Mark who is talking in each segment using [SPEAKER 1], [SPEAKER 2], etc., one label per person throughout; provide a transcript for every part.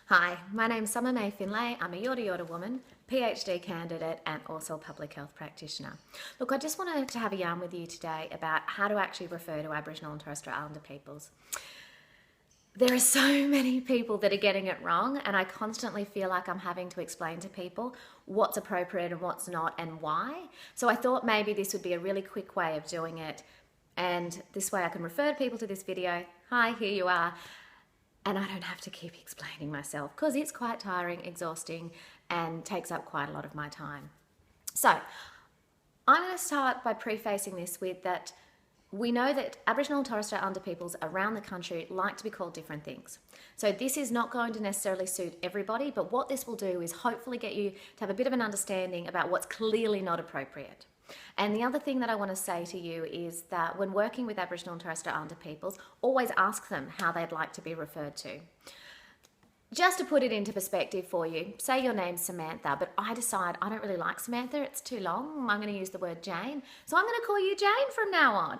[SPEAKER 1] Hi, my name's Summer May Finlay. I'm a Yorta Yorta woman, PhD candidate and also a public health practitioner. Look, I just wanted to have a yarn with you today about how to actually refer to Aboriginal and Torres Strait Islander peoples. There are so many people that are getting it wrong, and I constantly feel like I'm having to explain to people what's appropriate and what's not and why. So I thought maybe this would be a really quick way of doing it, and this way I can refer people to this video. Hi, here you are. And I don't have to keep explaining myself because it's quite tiring, exhausting, and takes up quite a lot of my time. So I'm going to start by prefacing this with that we know that Aboriginal and Torres Strait Islander peoples around the country like to be called different things. So this is not going to necessarily suit everybody, but what this will do is hopefully get you to have a bit of an understanding about what's clearly not appropriate. And the other thing that I want to say to you is that when working with Aboriginal and Torres Strait Islander peoples, always ask them how they'd like to be referred to. Just to put it into perspective for you, say your name's Samantha, but I decide I don't really like Samantha, it's too long, I'm going to use the word Jane, so I'm going to call you Jane from now on.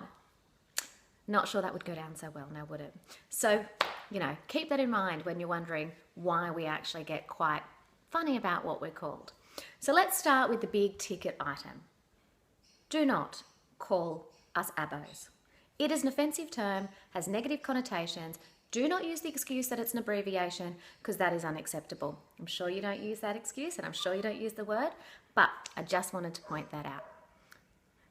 [SPEAKER 1] Not sure that would go down so well now, would it? So, keep that in mind when you're wondering why we actually get quite funny about what we're called. So let's start with the big ticket item. Do not call us abos. It is an offensive term, has negative connotations. Do not use the excuse that it's an abbreviation because that is unacceptable. I'm sure you don't use that excuse and I'm sure you don't use the word, but I just wanted to point that out.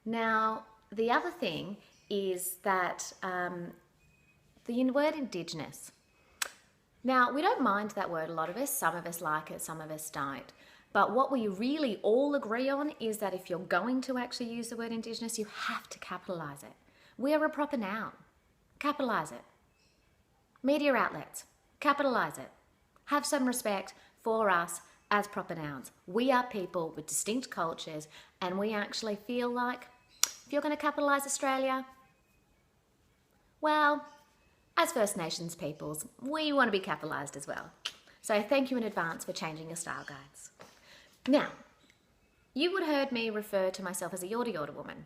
[SPEAKER 1] Now, the other thing is that the word Indigenous. Now, we don't mind that word, a lot of us. Some of us like it, some of us don't. But what we really all agree on is that if you're going to actually use the word Indigenous, you have to capitalise it. We are a proper noun. Capitalise it. Media outlets, capitalise it. Have some respect for us as proper nouns. We are people with distinct cultures, and we actually feel like if you're going to capitalise Australia, well, as First Nations peoples, we want to be capitalised as well. So thank you in advance for changing your style guides. Now, you would have heard me refer to myself as a Yorta Yorta woman.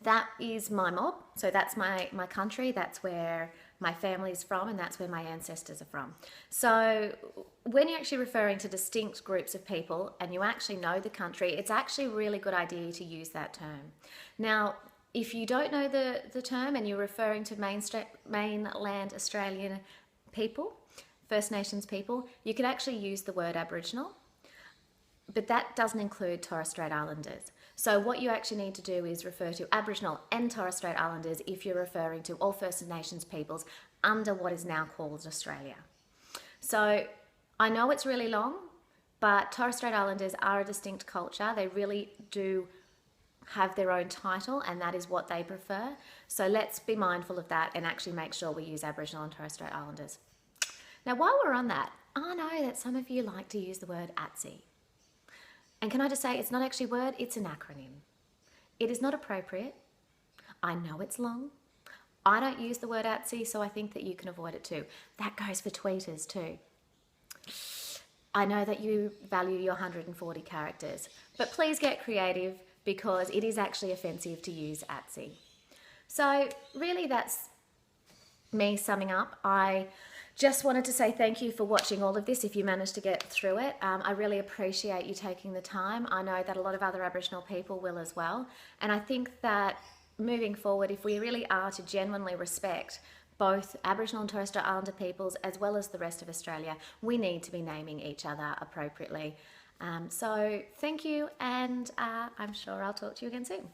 [SPEAKER 1] That is my mob, so that's my country, that's where my family's from, and that's where my ancestors are from. So when you're actually referring to distinct groups of people and you actually know the country, it's actually a really good idea to use that term. Now, if you don't know the term and you're referring to mainland Australian people, First Nations people, you could actually use the word Aboriginal. But that doesn't include Torres Strait Islanders. So what you actually need to do is refer to Aboriginal and Torres Strait Islanders if you're referring to all First Nations peoples under what is now called Australia. So I know it's really long, but Torres Strait Islanders are a distinct culture. They really do have their own title, and that is what they prefer. So let's be mindful of that and actually make sure we use Aboriginal and Torres Strait Islanders. Now, while we're on that, I know that some of you like to use the word ATSI. And can I just say, it's not actually a word, it's an acronym. It is not appropriate. I know it's long. I don't use the word ATSI, so I think that you can avoid it too. That goes for tweeters too. I know that you value your 140 characters, but please get creative because it is actually offensive to use ATSI. So really that's me summing up. I just wanted to say thank you for watching all of this if you managed to get through it. I really appreciate you taking the time. I know that a lot of other Aboriginal people will as well. And I think that moving forward, if we really are to genuinely respect both Aboriginal and Torres Strait Islander peoples as well as the rest of Australia, we need to be naming each other appropriately. So thank you, and I'm sure I'll talk to you again soon.